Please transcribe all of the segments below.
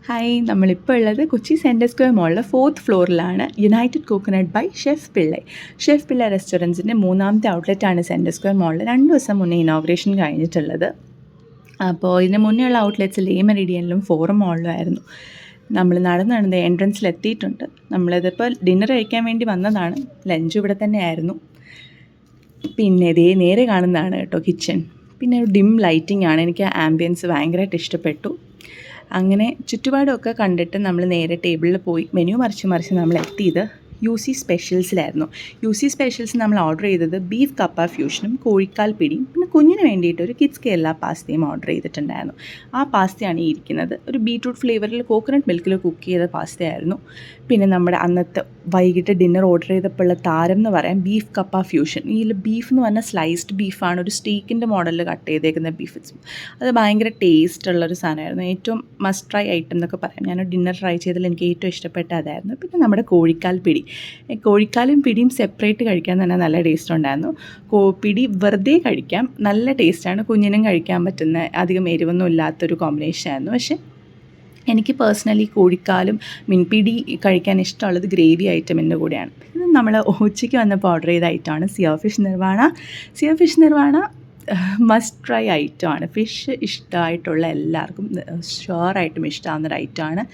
Hi, നമ്മളിപ്പോൾ ഉള്ളത് Kochi centre square മോളിലെ 4th ഫ്ലോറിലാണ്. United Coconut by chef Pillai. Chef Pillai റെസ്റ്റോറൻറ്റ്സിൻ്റെ 3ാമത്തെ ഔട്ട്ലെറ്റാണ് സെൻറ്റർ സ്ക്വയർ മോളിൽ 2 ദിവസം മുന്നേ ഇനോഗ്രേഷൻ കഴിഞ്ഞിട്ടുള്ളത്. അപ്പോൾ ഇതിന് മുന്നേ ഉള്ള ഔട്ട്ലെറ്റ്സ് ലേ മെറിഡിയനിലും ഫോറം മോളിലും ആയിരുന്നു. നമ്മൾ നടന്ന് എൻട്രൻസിലെത്തിയിട്ടുണ്ട്. നമ്മളിതിപ്പോൾ ഡിന്നർ കഴിക്കാൻ വേണ്ടി വന്നതാണ്. ലഞ്ച് ഇവിടെ തന്നെ ആയിരുന്നു. പിന്നെ ഇതേ നേരെ കാണുന്നതാണ് കേട്ടോ കിച്ചൺ. പിന്നെ ഒരു ഡിം ലൈറ്റിംഗ് ആണ്. എനിക്ക് ആംബിയൻസ് ഭയങ്കരമായിട്ട് ഇഷ്ടപ്പെട്ടു. അങ്ങനെ ചുറ്റുപാടൊക്കെ കണ്ടിട്ട് നമ്മൾ നേരെ ടേബിളിൽ പോയി മെനു മറിച്ച് നമ്മൾ എത്തിയത് UC സ്പെഷ്യൽസിലായിരുന്നു. UC സ്പെഷ്യൽസ് നമ്മൾ ഓർഡർ ചെയ്തത് ബീഫ് കപ്പ ഫ്യൂഷനും കോഴിക്കാൽ പിടിയും പിന്നെ കുഞ്ഞിന് വേണ്ടിയിട്ട് ഒരു കിഡ്സ് കേരള പാസ്തയും ഓർഡർ ചെയ്തിട്ടുണ്ടായിരുന്നു. ആ പാസ്തയാണ് ഈ ഇരിക്കുന്നത്. ഒരു ബീട്രൂട്ട് ഫ്ലേവറിൽ കോക്കനട്ട് മിൽക്കിൽ കുക്ക് ചെയ്ത പാസ്തയായിരുന്നു. പിന്നെ നമ്മുടെ അന്നത്തെ വൈകിട്ട് ഡിന്നർ ഓർഡർ ചെയ്തപ്പോഴുള്ള താരം എന്ന് പറയാം ബീഫ് കപ്പ ഫ്യൂഷൻ. ഇതിൽ ബീഫ് എന്ന് പറഞ്ഞാൽ സ്ലൈസ്ഡ് ബീഫാണ്, ഒരു സ്റ്റീക്കിൻ്റെ മോഡലിൽ കട്ട് ചെയ്തേക്കുന്ന ബീഫ്. അത് ഭയങ്കര ടേസ്റ്റുള്ളൊരു സാധനമായിരുന്നു. ഏറ്റവും മസ്റ്റ് ട്രൈ ഐറ്റം എന്നൊക്കെ പറയാം. ഞാൻ ഡിന്നർ ട്രൈ ചെയ്തതിൽ എനിക്ക് ഏറ്റവും ഇഷ്ടപ്പെട്ട അതായിരുന്നു. പിന്നെ നമ്മുടെ കോഴിക്കാൽ പിടി. കോഴിക്കാലും പിടിയും സെപ്പറേറ്റ് കഴിക്കാൻ തന്നെ നല്ല ടേസ്റ്റ് ഉണ്ടായിരുന്നു. പിടി വെറുതെ കഴിക്കാം, നല്ല ടേസ്റ്റാണ്. കുഞ്ഞിനും കഴിക്കാൻ പറ്റുന്ന അധികം എരിവൊന്നും ഇല്ലാത്തൊരു കോമ്പിനേഷനായിരുന്നു. പക്ഷേ എനിക്ക് പേഴ്സണലി കോഴിക്കാലും പിടി കഴിക്കാൻ ഇഷ്ടമുള്ളത് ഗ്രേവി ഐറ്റമിൻ്റെ കൂടെയാണ്. ഇത് നമ്മൾ ഉച്ചയ്ക്ക് വന്നപ്പോൾ ഓർഡർ ചെയ്ത ഐറ്റമാണ് സിയോ ഫിഷ് നിർവാണ. മസ്റ്റ് ട്രൈ ഐറ്റമാണ്. ഫിഷ് ഇഷ്ടമായിട്ടുള്ള എല്ലാവർക്കും ഷുവറായിട്ടും ഇഷ്ടമാവുന്നൊരു ഐറ്റമാണ്.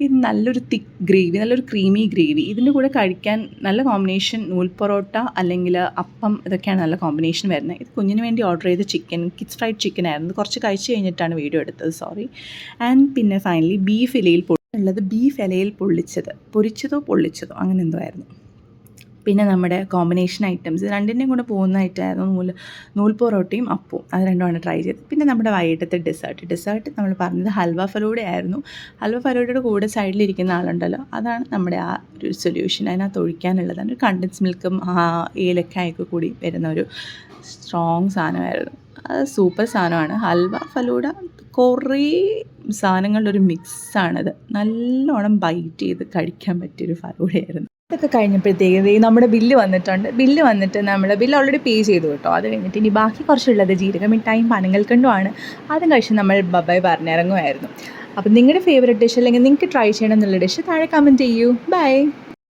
ഇത് നല്ലൊരു തിക്ക് ഗ്രേവി, നല്ലൊരു ക്രീമി ഗ്രേവി. ഇതിൻ്റെ കൂടെ കഴിക്കാൻ നല്ല കോമ്പിനേഷൻ നൂൽ പൊറോട്ട അല്ലെങ്കിൽ അപ്പം, ഇതൊക്കെയാണ് നല്ല കോമ്പിനേഷൻ വരുന്നത്. ഇത് കുഞ്ഞിന് വേണ്ടി ഓർഡർ ചെയ്ത കിഡ്സ് ഫ്രൈഡ് ചിക്കൻ ആയിരുന്നു. കുറച്ച് കഴിച്ച് കഴിഞ്ഞിട്ടാണ് വീഡിയോ എടുത്തത്, സോറി. ആൻഡ് പിന്നെ ഫൈനലി ബീഫ് ഇലയിൽ പൊരിച്ചതോ പൊള്ളിച്ചതോ അങ്ങനെ എന്തോ ആയിരുന്നു. പിന്നെ നമ്മുടെ കോമ്പിനേഷൻ ഐറ്റംസ് രണ്ടിൻ്റെയും കൂടെ പോകുന്ന ഐറ്റമായിരുന്നു നൂൽ പൊറോട്ടയും അപ്പവും. അത് രണ്ടുമാണ് ട്രൈ ചെയ്തത്. പിന്നെ നമ്മുടെ വൈകിട്ടത്തെ ഡെസേർട്ട് നമ്മൾ പറഞ്ഞത് ഹൽവ ഫലൂഡ ആയിരുന്നു. ഹൽവ ഫലൂഡയുടെ കൂടെ സൈഡിലിരിക്കുന്ന ആളുണ്ടല്ലോ, അതാണ് നമ്മുടെ ആ ഒരു സൊല്യൂഷൻ. അതിനകത്ത് ഒഴിക്കാനുള്ളതാണ് ഒരു കണ്ടൻസ് മിൽക്കും ഏലക്കായൊക്കെ കൂടി വരുന്ന ഒരു സ്ട്രോങ് സാധനമായിരുന്നു. അത് സൂപ്പർ സാധനമാണ്. ഹൽവ ഫലൂഡ കുറേ സാധനങ്ങളുടെ ഒരു മിക്സാണത്. നല്ലോണം ബൈറ്റ് ചെയ്ത് കഴിക്കാൻ പറ്റിയൊരു ഫലൂഡയായിരുന്നു. ഇതൊക്കെ കഴിഞ്ഞപ്പോഴത്തേക്ക് നമ്മുടെ ബില്ല് വന്നിട്ട് നമ്മൾ ബില്ല് ഓൾറെഡി പേ ചെയ്തു കേട്ടോ. അത് കഴിഞ്ഞിട്ട് ഇനി ബാക്കി കുറച്ചുള്ളത് ജീരക മിഠായും പനങ്ങൽക്കണ്ടുമാണ്. അതും കഴിച്ച് നമ്മൾ ബൈ പറഞ്ഞിറങ്ങുമായിരുന്നു. അപ്പം നിങ്ങളുടെ ഫേവറേറ്റ് ഡിഷ് അല്ലെങ്കിൽ നിങ്ങൾക്ക് ട്രൈ ചെയ്യണം എന്നുള്ള ഡിഷ് താഴെ കമൻറ്റ് ചെയ്യൂ. ബൈ.